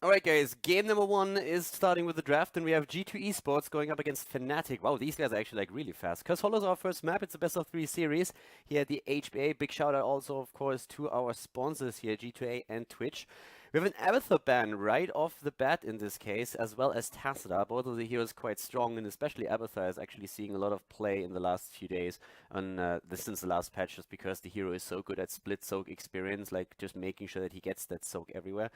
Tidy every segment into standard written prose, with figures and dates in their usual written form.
Alright guys, game number 1 is starting with the draft, and we have G2 Esports going up against Fnatic. Wow, these guys are actually like really fast. Cause Hollow's our first map, it's a best of 3 series here at the HBA. Big shout out also of course to our sponsors here, G2A and Twitch. We have an Abathur ban right off the bat in this case, as well as Tacita. Both of the heroes quite strong, and especially Abathur is actually seeing a lot of play in the last few days since the last patch, just because the hero is so good at split soak experience, like just making sure that he gets that soak everywhere.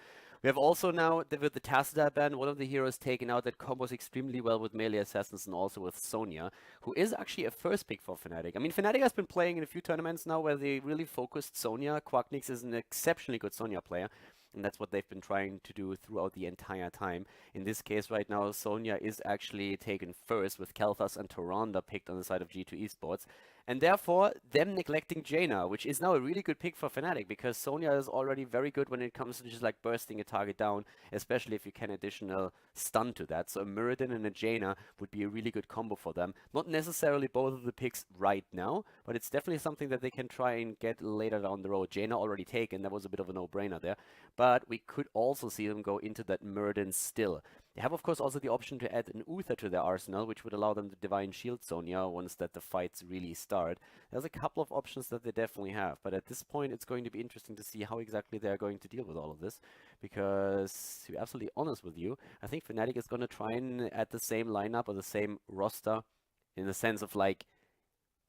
We have also now, with the Tacita ban, one of the heroes taken out that combos extremely well with melee assassins and also with Sonya, who is actually a first pick for Fnatic. I mean, Fnatic has been playing in a few tournaments now where they really focused Sonya. Quacknix is an exceptionally good Sonya player, and that's what they've been trying to do throughout the entire time. In this case right now, Sonya is actually taken first, with Kalthas and Tyrande picked on the side of G2 Esports. And therefore, them neglecting Jaina, which is now a really good pick for Fnatic, because Sonya is already very good when it comes to just like bursting a target down, especially if you can additional stun to that. So a Muradin and a Jaina would be a really good combo for them. Not necessarily both of the picks right now, but it's definitely something that they can try and get later down the road. Jaina already taken, that was a bit of a no-brainer there. But we could also see them go into that Muradin still. They have, of course, also the option to add an Uther to their arsenal, which would allow them to Divine Shield Sonya once that the fights really start. There's a couple of options that they definitely have, but at this point, it's going to be interesting to see how exactly they're going to deal with all of this, because, to be absolutely honest with you, I think Fnatic is going to try and add the same lineup or the same roster in the sense of, like,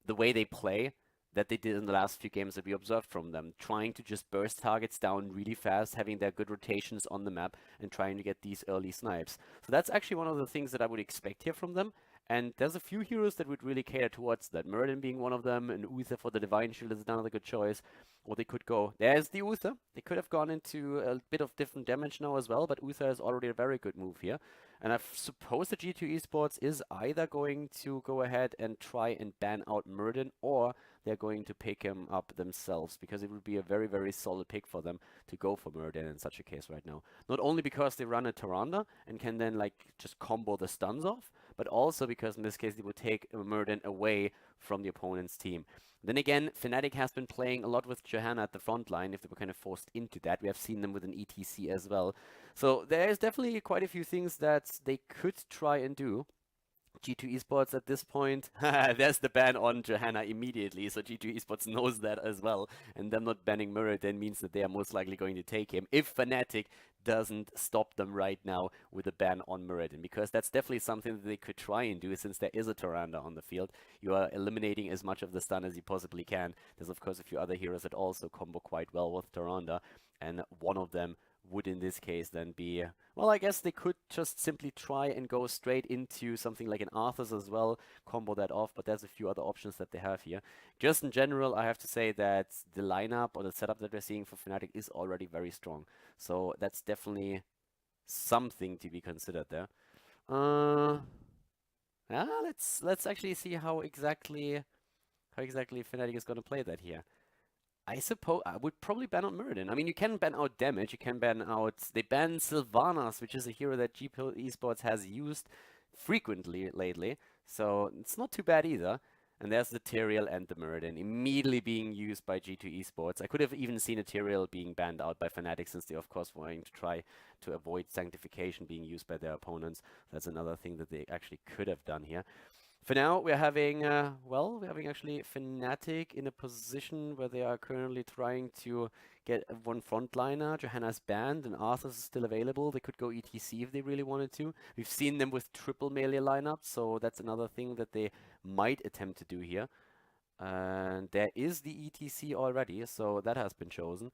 the way they play that they did in the last few games that we observed from them, trying to just burst targets down really fast, having their good rotations on the map, and trying to get these early snipes. So that's actually one of the things that I would expect here from them. And there's a few heroes that would really cater towards that. Muradin being one of them, and Uther for the Divine Shield is another good choice. Or they could go, there's the Uther. They could have gone into a bit of different damage now as well, but Uther is already a very good move here. And I suppose the G2 Esports is either going to go ahead and try and ban out Muradin, or they're going to pick him up themselves, because it would be a very, very solid pick for them to go for Muradin in such a case right now. Not only because they run a Tyrande and can then like just combo the stuns off, but also because in this case they would take Muradin away from the opponent's team. Then again, Fnatic has been playing a lot with Johanna at the front line if they were kind of forced into that. We have seen them with an ETC as well. So there's definitely quite a few things that they could try and do. G2 Esports at this point, there's the ban on Johanna immediately, so G2 Esports knows that as well, and them not banning Muradin means that they are most likely going to take him if Fnatic doesn't stop them right now with a ban on Muradin, because that's definitely something that they could try and do, since there is a Tyrande on the field. You are eliminating as much of the stun as you possibly can. There's of course a few other heroes that also combo quite well with Tyrande, and one of them would in this case then be, well, I guess they could just simply try and go straight into something like an Arthur's as well, combo that off, but there's a few other options that they have here. Just in general, I have to say that the lineup or the setup that we're seeing for Fnatic is already very strong. So that's definitely something to be considered there. Yeah, let's actually see how exactly Fnatic is going to play that here. I suppose I would probably ban out Muradin. I mean, you can ban out damage, you can ban out... They ban Sylvanas, which is a hero that G2 Esports has used frequently lately, so it's not too bad either. And there's the Tyrael and the Muradin immediately being used by G2 Esports. I could have even seen a Tyrael being banned out by Fnatic, since they of course wanting to try to avoid Sanctification being used by their opponents. That's another thing that they actually could have done here. For now, we're having, we're having actually Fnatic in a position where they are currently trying to get one frontliner. Johanna's banned and Arthur's is still available. They could go ETC if they really wanted to. We've seen them with triple melee lineups, so that's another thing that they might attempt to do here. And there is the ETC already, so that has been chosen.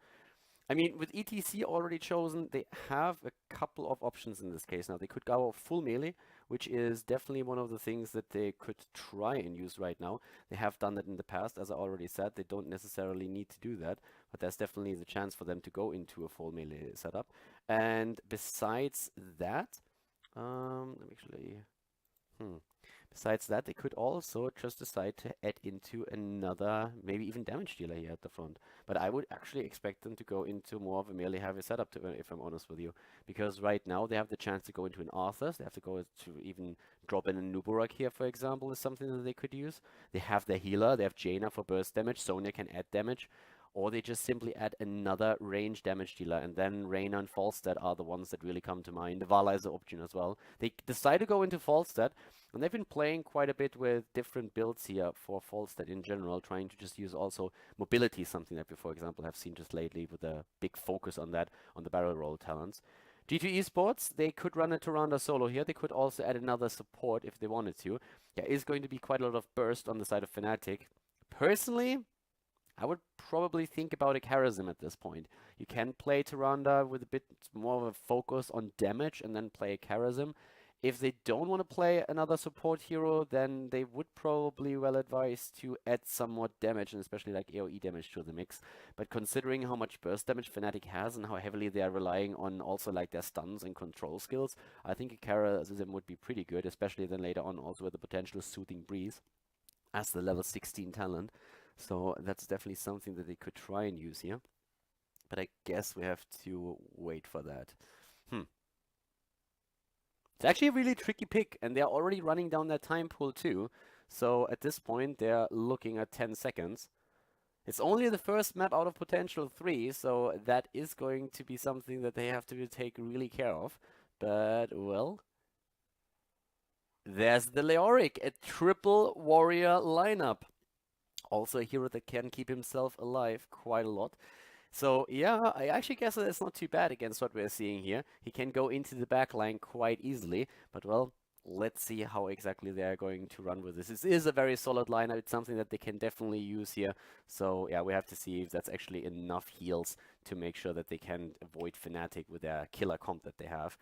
I mean, with ETC already chosen, they have a couple of options in this case now. They could go full melee, which is definitely one of the things that they could try and use right now. They have done that in the past, as I already said. They don't necessarily need to do that, but there's definitely the chance for them to go into a full melee setup. And besides that, let me actually... Besides that, they could also just decide to add into another, maybe even damage dealer here at the front. But I would actually expect them to go into more of a melee heavy setup, if I'm honest with you. Because right now they have the chance to go into an Arthur's. They have to go to even drop in a Nuburak here, for example, is something that they could use. They have their healer. They have Jaina for burst damage. Sonya can add damage. or they just simply add another range damage dealer, and then Reyna and Falstad are the ones that really come to mind. Vala is an option as well. They decide to go into Falstad, and they've been playing quite a bit with different builds here for Falstad in general, trying to just use also mobility, something that we, for example, have seen just lately with a big focus on that, on the barrel roll talents. G2 Esports, they could run a Tyrande solo here. They could also add another support if they wanted to. There is going to be quite a lot of burst on the side of Fnatic. Personally, I would probably think about a Charism at this point. You can play Tyrande with a bit more of a focus on damage and then play a Charism. If they don't want to play another support hero, then they would probably well advise to add some more damage, and especially like AoE damage to the mix. But considering how much burst damage Fnatic has and how heavily they are relying on also like their stuns and control skills, I think a Charism would be pretty good, especially then later on also with the potential Soothing Breeze as the level 16 talent. So that's definitely something that they could try and use here. But I guess we have to wait for that. It's actually a really tricky pick, and they're already running down that time pool too. So at this point, they're looking at 10 seconds. It's only the first map out of potential 3, so that is going to be something that they have to take really care of. But, well, there's the Leoric, a triple warrior lineup. Also a hero that can keep himself alive quite a lot. So yeah, I actually guess that it's not too bad against what we're seeing here. He can go into the back line quite easily, but well, let's see how exactly they're going to run with this. This is a very solid lineup. It's something that they can definitely use here. So yeah, we have to see if that's actually enough heals to make sure that they can avoid Fnatic with their killer comp that they have.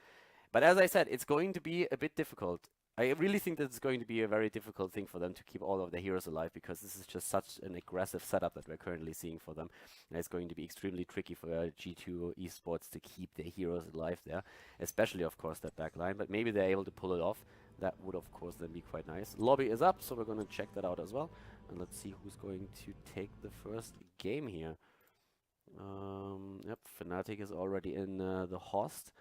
But as I said, it's going to be a bit difficult. I really think that it's going to be a very difficult thing for them to keep all of their heroes alive, because this is just such an aggressive setup that we're currently seeing for them. And it's going to be extremely tricky for G2 Esports to keep their heroes alive there, especially, of course, that back line. But maybe they're able to pull it off. That would, of course, then be quite nice. Lobby is up, so we're going to check that out as well. And let's see who's going to take the first game here. Yep, Fnatic is already in the host.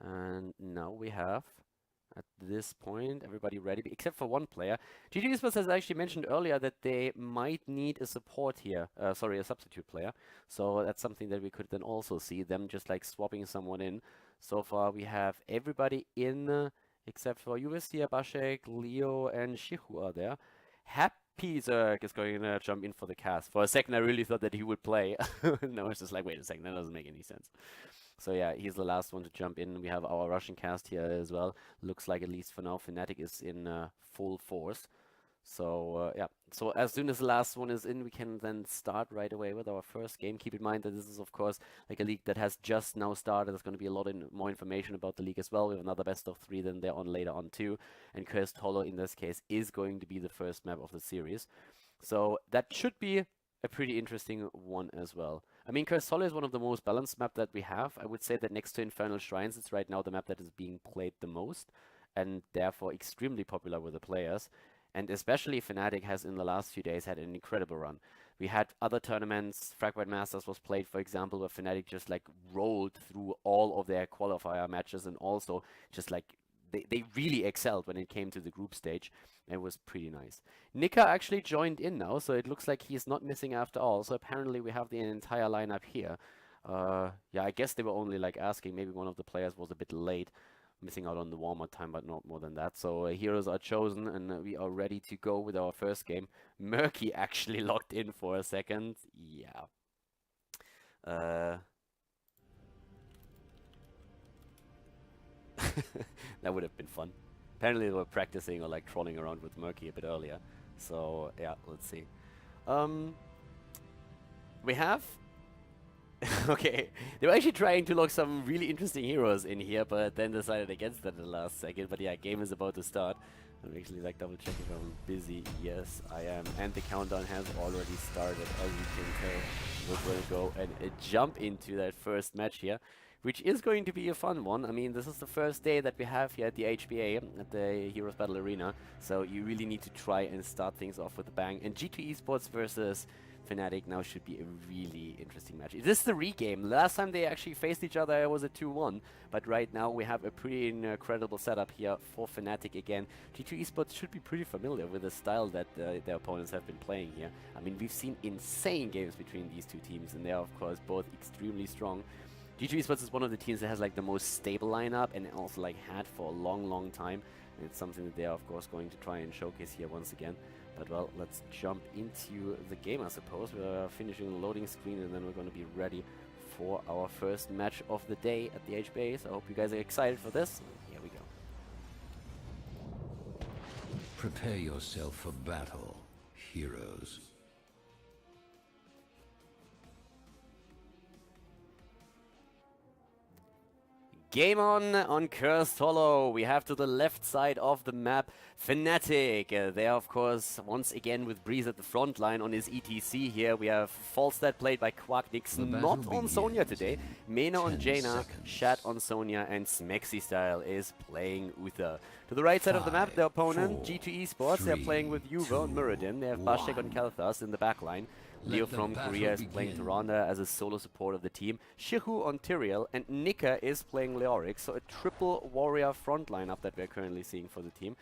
And now we have, at this point, everybody ready, except for one player. G2 Esports has actually mentioned earlier that they might need a support here, a substitute player. So that's something that we could then also see, them just like swapping someone in. So far we have everybody in, except for Uvestia, Bashek, Leo, and Shihu are there. Happy Zerg is going to jump in for the cast. For a second I really thought that he would play. No, it's just like, wait a second, that doesn't make any sense. So yeah, he's the last one to jump in. We have our Russian cast here as well. Looks like, at least for now, Fnatic is in full force. So yeah, so as soon as the last one is in, we can then start right away with our first game. Keep in mind that this is, of course, like a league that has just now started. There's going to be a lot more information about the league as well. We have another best of 3 then they're on later on too. And Cursed Hollow, in this case, is going to be the first map of the series. So that should be a pretty interesting one as well. I mean, Cursed Hollow is one of the most balanced map that we have. I would say that next to Infernal Shrines, it's right now the map that is being played the most, and therefore extremely popular with the players. And especially Fnatic has in the last few days had an incredible run. We had other tournaments, Fragment Masters was played, for example, where Fnatic just like rolled through all of their qualifier matches, and also just like they really excelled when it came to the group stage. It was pretty nice. Nika actually joined in now, so it looks like he's not missing after all. So apparently we have the entire lineup here. Yeah, I guess they were only like asking. Maybe one of the players was a bit late, missing out on the warm-up time, but not more than that. So heroes are chosen, and we are ready to go with our first game. Murky actually locked in for a second. Yeah. That would have been fun. Apparently they were practicing or like trolling around with Murky a bit earlier. So yeah, let's see. We have... okay, they were actually trying to lock some really interesting heroes in here, but then decided against that at the last second. But yeah, game is about to start. I'm actually like double checking if I'm busy. Yes, I am. And the countdown has already started, as you can tell. We're going to go and jump into that first match here, which is going to be a fun one. I mean, this is the first day that we have here at the HBA, at the Heroes Battle Arena, so you really need to try and start things off with a bang. And G2 Esports versus Fnatic now should be a really interesting match. This is the regame. Last time they actually faced each other, it was a 2-1. But right now we have a pretty incredible setup here for Fnatic again. G2 Esports should be pretty familiar with the style that their opponents have been playing here. I mean, we've seen insane games between these two teams, and they are, of course, both extremely strong. G2 Esports is one of the teams that has like the most stable lineup and also like had for a long time. And it's something that they are, of course, going to try and showcase here once again. But well, let's jump into the game, I suppose. We're finishing the loading screen and then we're going to be ready for our first match of the day at the HBA. So I hope you guys are excited for this. Here we go. Prepare yourself for battle, heroes. Game on Cursed Hollow. We have to the left side of the map Fnatic. They are, of course, once again with Breeze at the front line on his ETC here. We have Falstad played by Quacknix, not on Sonya today. Mena on Jaina, Shat on Sonya, and Smexy Style is playing Uther. To the right side of the map, the opponent, G2 Esports, they're playing with Juve on Muradin. They have Bashek on Kalthas in the backline. Leo from Korea is playing Tyrande as a solo support of the team. Shihu on Tyrael, and Nika is playing Leoric. So a triple warrior front lineup that we're currently seeing for the team.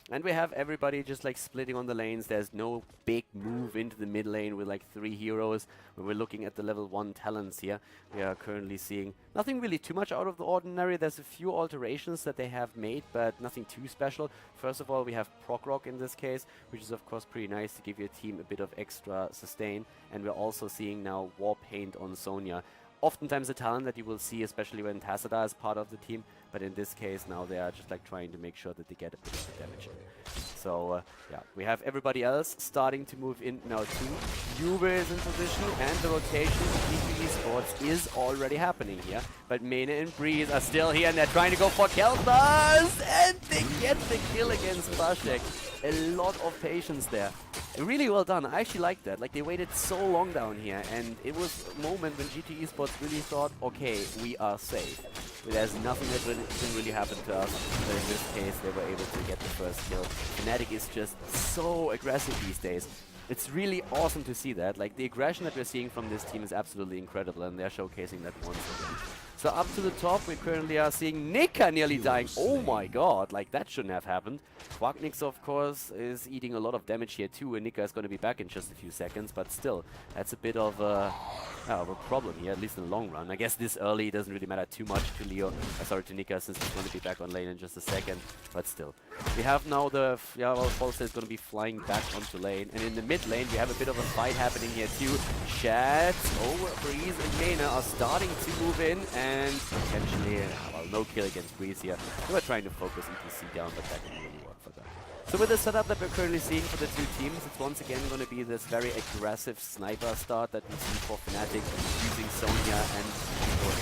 And we have everybody just like splitting on the lanes. There's no big move into the mid lane with like 3 heroes. When we're looking at the level 1 talents here, we are currently seeing nothing really too much out of the ordinary. There's a few alterations that they have made, but nothing too special. First of all, we have Proc Rock in this case, which is of course pretty nice to give your team a bit of extra sustain. And we're also seeing now War Paint on Sonya. Oftentimes a talent that you will see, especially when Tassadar is part of the team, but in this case now they are just like trying to make sure that they get a bit of the damage in. So yeah, we have everybody else starting to move in now too. Juve is in position and the rotation of G2 Esports is already happening here. But Mena and Breeze are still here and they're trying to go for Kelthas, and they get the kill against Bashek. A lot of patience there. Really well done. I actually like that. Like, they waited so long down here, and it was a moment when G2 Esports really thought, okay, we are safe. But there's nothing that can really happen to us. But in this case, they were able to get the first kill. Fnatic is just so aggressive these days. It's really awesome to see that. Like, the aggression that we're seeing from this team is absolutely incredible, and they're showcasing that once again. So up to the top, we currently are seeing Nika nearly dying. Oh my god, like that shouldn't have happened. Quacknix, of course, is eating a lot of damage here too, and Nika is going to be back in just a few seconds, but still, that's a bit of a problem here, at least in the long run. I guess this early doesn't really matter too much to Leo, sorry, to Nika, since he's going to be back on lane in just a second, but still. We have now the, Falstad is going to be flying back onto lane, and in the mid lane, we have a bit of a fight happening here too. Shat, Breeze, and Mena are starting to move in, and potentially, well, no kill against Breeze here. We were trying to focus ETC down, but that didn't really work for them. So with the setup that we're currently seeing for the two teams, it's once again going to be this very aggressive sniper start that we see for Fnatic using Sonya and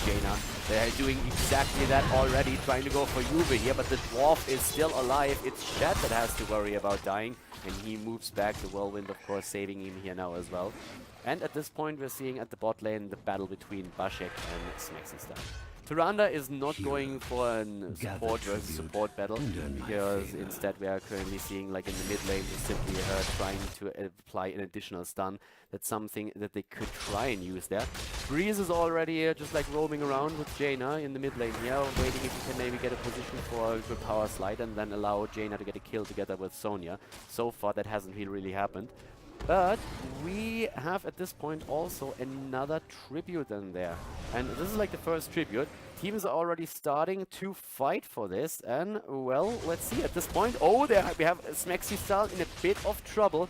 Jaina. They're doing exactly that already, trying to go for Juve here, but the Dwarf is still alive. It's Shat that has to worry about dying, and he moves back. The Whirlwind, of course, saving him here now as well. And at this point, we're seeing at the bot lane the battle between Bashek and Smexy Style. Tyrande is not going for a support versus support battle, because instead we are currently seeing, like in the mid lane, just simply her trying to apply an additional stun. That's something that they could try and use there. Breeze is already just like roaming around with Jaina in the mid lane here, waiting if he can maybe get a position for a good power slide and then allow Jaina to get a kill together with Sonya. So far that hasn't really happened. But we have at this point also another tribute in there. And this is like the first tribute. Teams are already starting to fight for this. And, well, let's see at this point. Oh, there we have Smexy Style in a bit of trouble.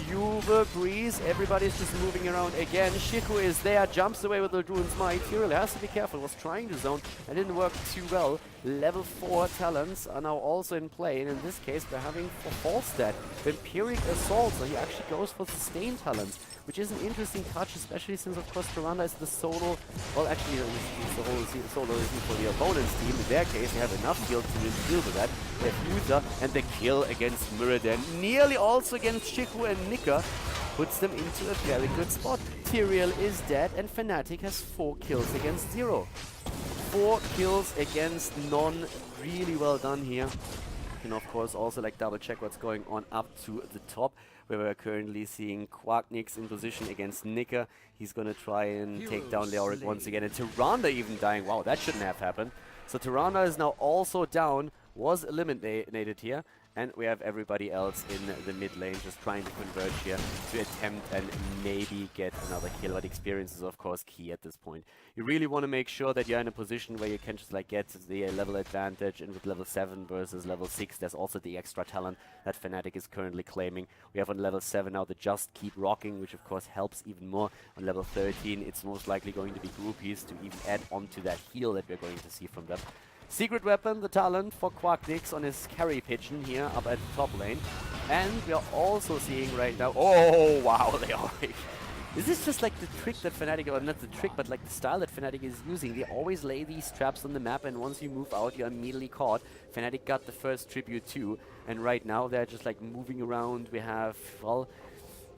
Juve, Breeze, everybody's just moving around again. Shiku is there, jumps away with the Druid's Might. Tyrael has to be careful, was trying to zone. That didn't work too well. Level 4 talents are now also in play. And in this case, we're having for Falstad Vampiric Assault. So he actually goes for Sustain talents, which is an interesting touch, especially since, of course, Tyrande is the solo. Well, actually, the whole solo isn't for the opponent's team. In their case, they have enough skill to deal with that. They have Uther, and the kill against Muradin, nearly also against Shiku and Nika, puts them into a very good spot. Tyrael is dead, and Fnatic has 4 kills against 0. 4 kills against none. Really well done here. can of course also like double check what's going on up to the top, where we're currently seeing Quacknix in position against Nika. He's gonna try and take down Leoric once again, and Tyrande even dying. Wow, that shouldn't have happened. So Tyrande is now also down, was eliminated here, and we have everybody else in the mid lane just trying to converge here to attempt and maybe get another kill. But experience is of course key at this point. You really want to make sure that you're in a position where you can just like get the level advantage, and with level 7 versus level 6 there's also the extra talent that Fnatic is currently claiming. We have on level 7 now the Just Keep Rocking, which of course helps even more. On level 13 it's most likely going to be groupies to even add on to that heal that we're going to see from them. Secret weapon, the talent for Quacknix on his carry pigeon here up at the top lane. And we are also seeing right now, oh wow, they are. This is just like the trick that Fnatic, or not the trick, but like the style that Fnatic is using. They always lay these traps on the map, and once you move out, you're immediately caught. Fnatic got the first tribute too, and right now they're just like moving around. We have, well,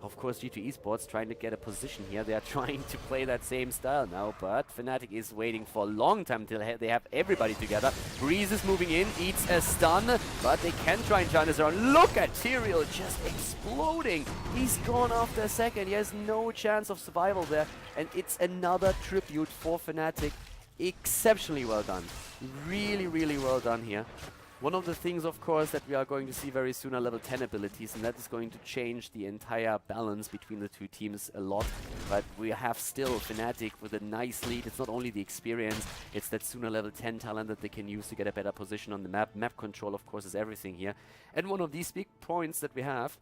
of course, G2 Esports trying to get a position here. They are trying to play that same style now, but Fnatic is waiting for a long time till they have everybody together. Breeze is moving in, eats a stun, but they can try and turn this around. Look at Tyrael just exploding. He's gone after a second. He has no chance of survival there, and it's another tribute for Fnatic. Exceptionally well done. Really, really well done here. One of the things, of course, that we are going to see very soon are level 10 abilities, and that is going to change the entire balance between the two teams a lot. But we have still Fnatic with a nice lead. It's not only the experience, it's that sooner level 10 talent that they can use to get a better position on the map. Map control, of course, is everything here. And one of these big points that we have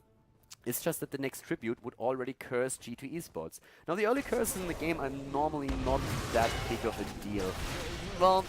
it's just that the next tribute would already curse G2 Esports. Now, the early curses in the game are normally not that big of a deal. Well,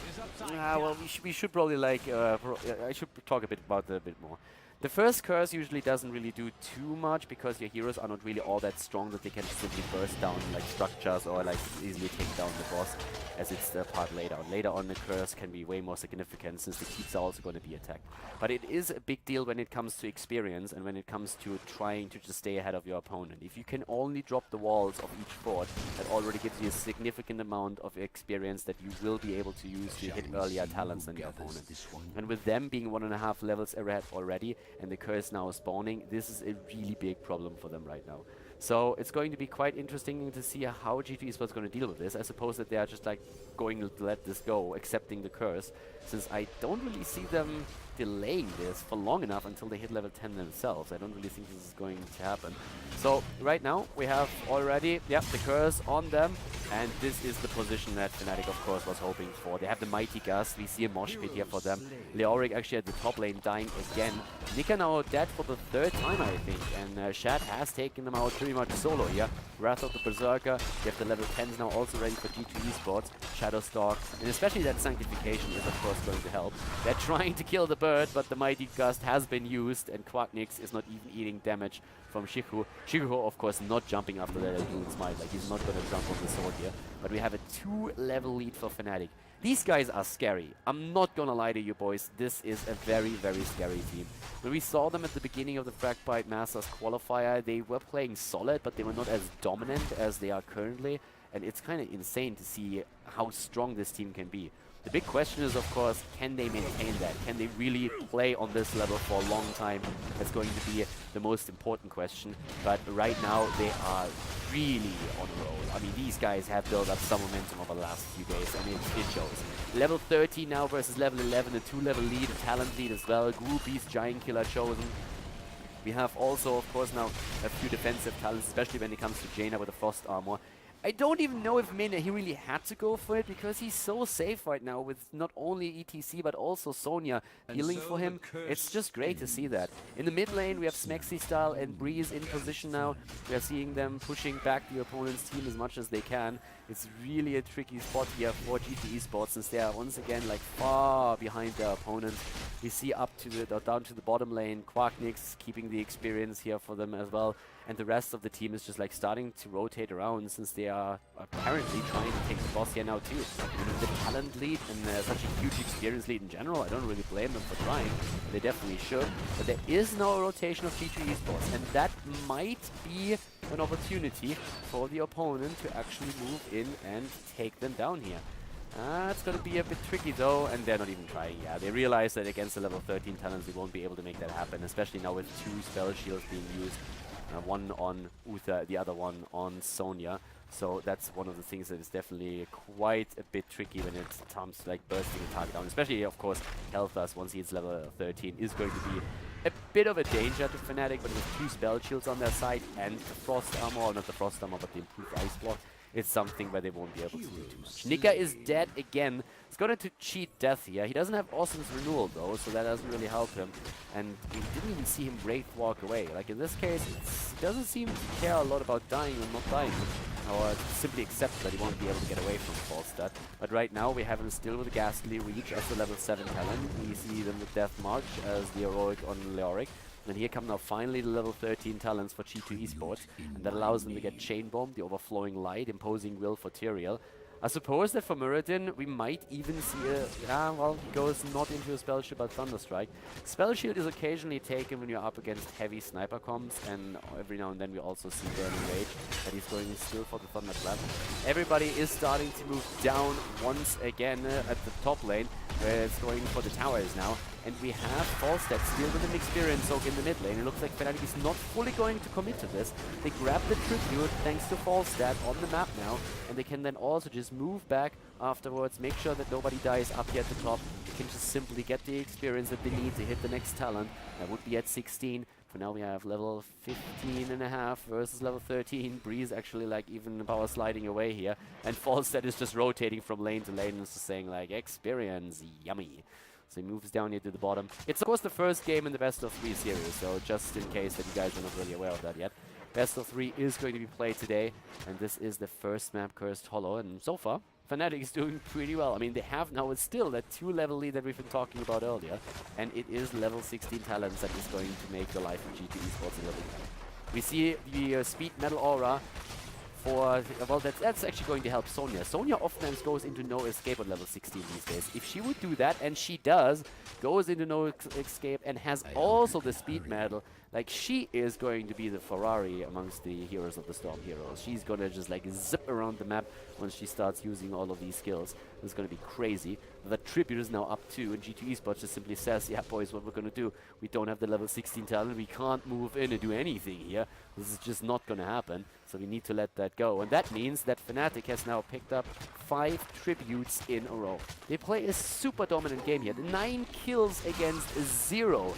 we should probably like, I should talk about that a bit more. The first curse usually doesn't really do too much because your heroes are not really all that strong that they can simply burst down like structures or like easily take down the boss, as it's the part later on. Later on the curse can be way more significant since the keeps are also going to be attacked. But it is a big deal when it comes to experience and when it comes to trying to just stay ahead of your opponent. If you can only drop the walls of each fort, that already gives you a significant amount of experience that you will be able to use to hit earlier talents than your opponent. And with them being 1.5 levels ahead already, and the curse now spawning, this is a really big problem for them right now. So it's going to be quite interesting to see how G2 Esports is going to deal with this. I suppose that they are just like going to let this go, accepting the curse, since I don't really see them delaying this for long enough until they hit level 10 themselves. I don't really think this is going to happen. So right now we have already, the curse on them, and this is the position that Fnatic of course was hoping for. They have the Mighty Gust, we see a mosh pit here for them. Leoric actually at the top lane dying again. Nika now dead for the 3rd time I think, and Shad has taken them out pretty much solo here. Wrath of the Berserker, you have the level 10s now also ready for G2 Esports. Shadowstalk, and especially that Sanctification is of course going to help. They're trying to kill the bird, but the Mighty Gust has been used, and Quacknix is not even eating damage from Shiku. Shiku, of course, not jumping after the Rune Smite, like he's not going to jump on the sword here. But we have a 2-level lead for Fnatic. These guys are scary. I'm not gonna lie to you boys, this is a very, very scary team. When we saw them at the beginning of the Fragpite Masters qualifier, they were playing solid, but they were not as dominant as they are currently. And it's kind of insane to see how strong this team can be. The big question is, of course, can they maintain that? Can they really play on this level for a long time? That's going to be the most important question. But right now, they are really on a roll. I mean, these guys have built up some momentum over the last few days, and it shows. Level 13 now versus level 11, a 2-level lead, a talent lead as well. Groupies, Giant Killer chosen. We have also, of course, now a few defensive talents, especially when it comes to Jaina with the Frost Armor. I don't even know if he really had to go for it, because he's so safe right now with not only ETC but also Sonya healing for him. It's just great to see that. In the mid lane we have Smexy Style and Breeze in position now. We are seeing them pushing back the opponent's team as much as they can. It's really a tricky spot here for G2 Esports, since they are once again like far behind their opponent. We see up to the down to the bottom lane, Quacknix keeping the experience here for them as well. And the rest of the team is just like starting to rotate around, since they are apparently trying to take the boss here now too. And with the talent lead and such a huge experience lead in general, I don't really blame them for trying. They definitely should. But there is now a rotation of G2 Esports, and that might be an opportunity for the opponent to actually move in and take them down here. It's going to be a bit tricky though, and they're not even trying. Yeah, they realize that against the level 13 talents, they won't be able to make that happen, especially now with 2 spell shields being used. One on Uther, the other one on Sonya. So that's one of the things that is definitely quite a bit tricky when it comes to like bursting a target down. Especially, of course, Healthus, once he hits level 13, is going to be a bit of a danger to Fnatic, but with 2 spell shields on their side and the frost armor, or not the frost armor, but the improved ice block, it's something where they won't be able to do too much. Nika is dead again. He's going to cheat death here. He doesn't have Awesome's renewal though, so that doesn't really help him. And we didn't even see him Wraith walk away. Like in this case, he doesn't seem to care a lot about dying or not dying, or simply accept that he won't be able to get away from Falstad. But right now we have him still with a Ghastly Reach as the level 7 talent. We see them with Death March as the Heroic on Leoric. And here come now finally the level 13 talents for G2 Esports, and that allows them to get Chain Bomb, the Overflowing Light, Imposing Will for Tyrael. I suppose that for Muradin, we might even see a... well, he goes not into a Spell Shield but Thunderstrike. Spell Shield is occasionally taken when you're up against heavy sniper comms, and every now and then we also see Burning Rage, but he's going still for the Thunderclap. Everybody is starting to move down once again at the top lane, where it's going for the towers now. And we have Falstad still with an Experience Soak in the mid lane. It looks like Fnatic is not fully going to commit to this. They grab the Tribute thanks to Falstad on the map now, and they can then also just move back afterwards, make sure that nobody dies up here at the top. They can just simply get the experience that they need to hit the next talent. That would be at 16. For now we have level 15.5 versus level 13. Breeze actually like even power sliding away here. And Falstad is just rotating from lane to lane and just saying like, experience, yummy. So he moves down here to the bottom. It's of course the first game in the best of 3 series, so just in case that you guys are not really aware of that yet. Best of 3 is going to be played today, and this is the first map, Cursed Hollow, and so far, Fnatic is doing pretty well. I mean, they have now still that 2-level lead that we've been talking about earlier, and it is level 16 talents that is going to make the life of G2 Esports a little bit better. We see the Speed Metal Aura for, well, that's actually going to help Sonya. Sonya oftentimes goes into no escape at level 16 these days. If she would do that, and she does, goes into no escape and has also the speed metal, like she is going to be the Ferrari amongst the Heroes of the Storm heroes. She's gonna just like zip around the map once she starts using all of these skills. It's gonna be crazy. The Tribute is now up too, and G2 Esports just simply says, yeah boys, what we're gonna do, we don't have the level 16 talent, we can't move in and do anything here. This is just not gonna happen, so we need to let that go. And that means that Fnatic has now picked up 5 Tributes in a row. They play a super dominant game here. 9 kills against 0.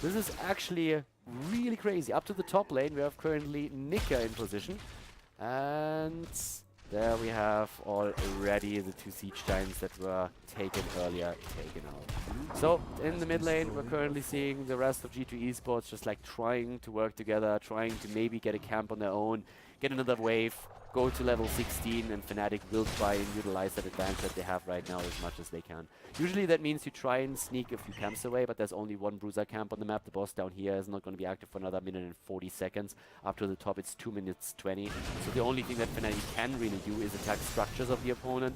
This is actually really crazy. Up to the top lane, we have currently Nika in position. And there we have already the 2 Siege Giants that were taken earlier, taken out. So, in the mid lane, we're currently seeing the rest of G2 Esports just like trying to work together, trying to maybe get a camp on their own, get another wave, go to level 16, and Fnatic will try and utilize that advantage that they have right now as much as they can. Usually that means you try and sneak a few camps away, but there's only 1 Bruiser camp on the map. The boss down here is not going to be active for another minute and 40 seconds. Up to the top, it's 2 minutes 20. So the only thing that Fnatic can really do is attack structures of the opponent,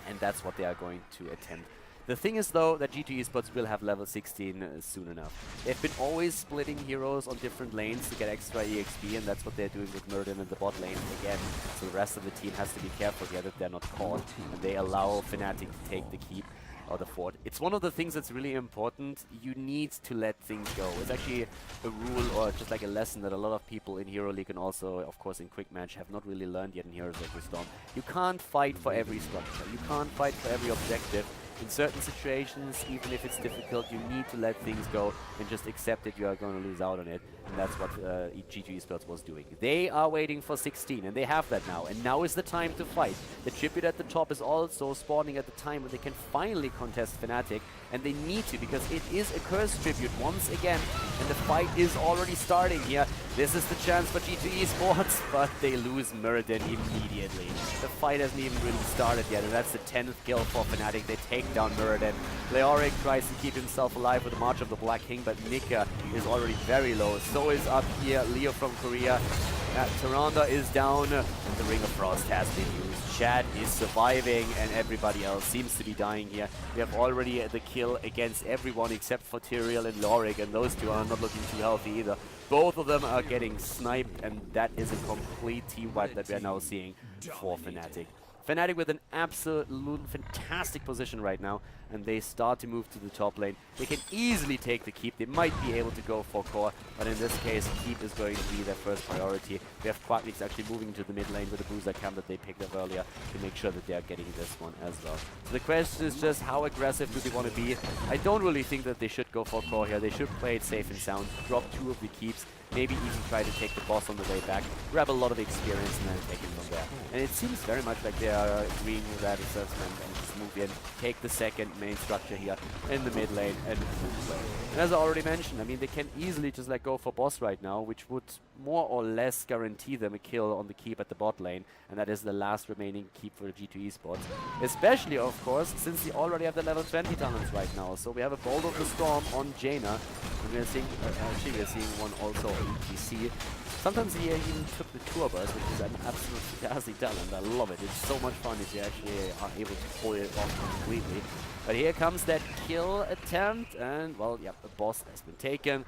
and that's what they are going to attempt. The thing is, though, that G2 Esports will have level 16 soon enough. They've been always splitting heroes on different lanes to get extra EXP, and that's what they're doing with Muradin in the bot lane again. So the rest of the team has to be careful here that they're not caught, and they allow Fnatic to take the keep or the fort. It's one of the things that's really important. You need to let things go. It's actually a rule or just like a lesson that a lot of people in Hero League and also, of course, in Quick Match have not really learned yet in Heroes of the Storm. You can't fight for every structure. You can't fight for every objective. In certain situations, even if it's difficult, you need to let things go and just accept that you are going to lose out on it. And that's what G2 Esports was doing. They are waiting for 16, and they have that now. And now is the time to fight. The Tribute at the top is also spawning at the time when they can finally contest Fnatic. And they need to, because it is a Cursed Tribute once again. And the fight is already starting here. This is the chance for G2 Esports, but they lose Muradin immediately. The fight hasn't even really started yet, and that's the 10th kill for Fnatic. They take down Muradin. Leoric tries to keep himself alive with the March of the Black King, but Nika is already very low. So is up here Leo from Korea. Tyrande is down, and the Ring of Frost has been used. Chad is surviving, and everybody else seems to be dying here. We have already the kill against everyone except for Tyrael and Leoric, and those two are not looking too healthy either. Both of them are getting sniped, and that is a complete team wipe that we are now seeing for Fnatic. Fnatic with an absolute fantastic position right now, and they start to move to the top lane. They can easily take the keep. They might be able to go for core, but in this case, keep is going to be their first priority. We have Quacknix actually moving to the mid lane with the booster camp that they picked up earlier to make sure that they are getting this one as well. So the question is just how aggressive do they want to be? I don't really think that they should go for core here. They should play it safe and sound, drop 2 of the keeps, maybe even try to take the boss on the way back, grab a lot of experience and then take it from there. And it seems very much like they are agreeing with that assessment and just move in, take the second main structure here in the mid lane and move away. And as I already mentioned, I mean, they can easily just like go for boss right now, which would more or less guarantee them a kill on the keep at the bot lane, and that is the last remaining keep for the G2 Esports. Especially, of course, since they already have the level 20 talents right now. So we have a Bolt of the Storm on Jaina, and we're seeing, actually we're seeing one also on ETC. Sometimes he even took the tour bus, which is an absolute fantastic talent. I love it. It's so much fun if you actually are able to pull it off completely. But here comes that kill attempt, and well, yeah, the boss has been taken.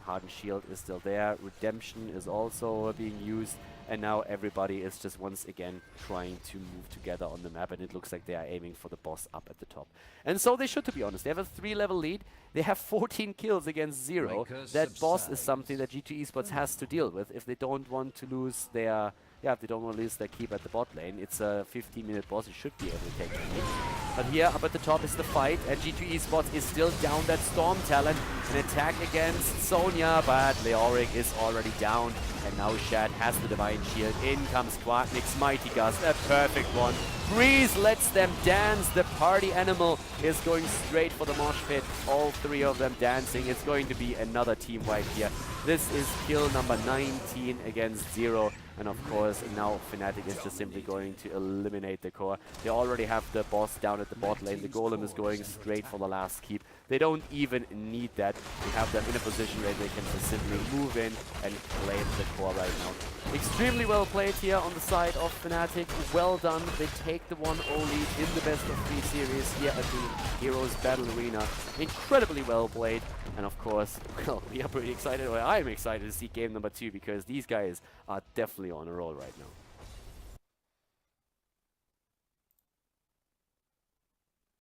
Hardened Shield is still there. Redemption is also being used. And now everybody is just once again trying to move together on the map, and it looks like they are aiming for the boss up at the top. And so they should, to be honest. They have a 3-level lead. They have 14 kills against 0. That boss is something that G2 Esports has to deal with if they don't want to lose their... Yeah, if they don't want to lose their keep at the bot lane. It's a 15-minute boss. It should be able to take the lead. But here, up at the top is the fight, and G2 Esports is still down that Storm talent. An attack against Sonya, but Leoric is already down. And now Shad has the Divine Shield. In comes Quacknix, Mighty Gust, a perfect one. Breeze lets them dance. The party animal is going straight for the mosh pit. All 3 of them dancing. It's going to be another team wipe here. This is kill number 19 against 0. And of course, now Fnatic is just simply going to eliminate the core. They already have the boss down at the bot lane. The golem is going straight for the last keep. They don't even need that. They have them in a position where they can just simply move in and claim the core right now. Extremely well played here on the side of Fnatic. Well done. They take the 1-0 lead in the best of 3 series here at the Heroes Battle Arena. Incredibly well played. And of course, well, we are pretty excited, or I'm excited to see game number 2, because these guys are definitely on a roll right now.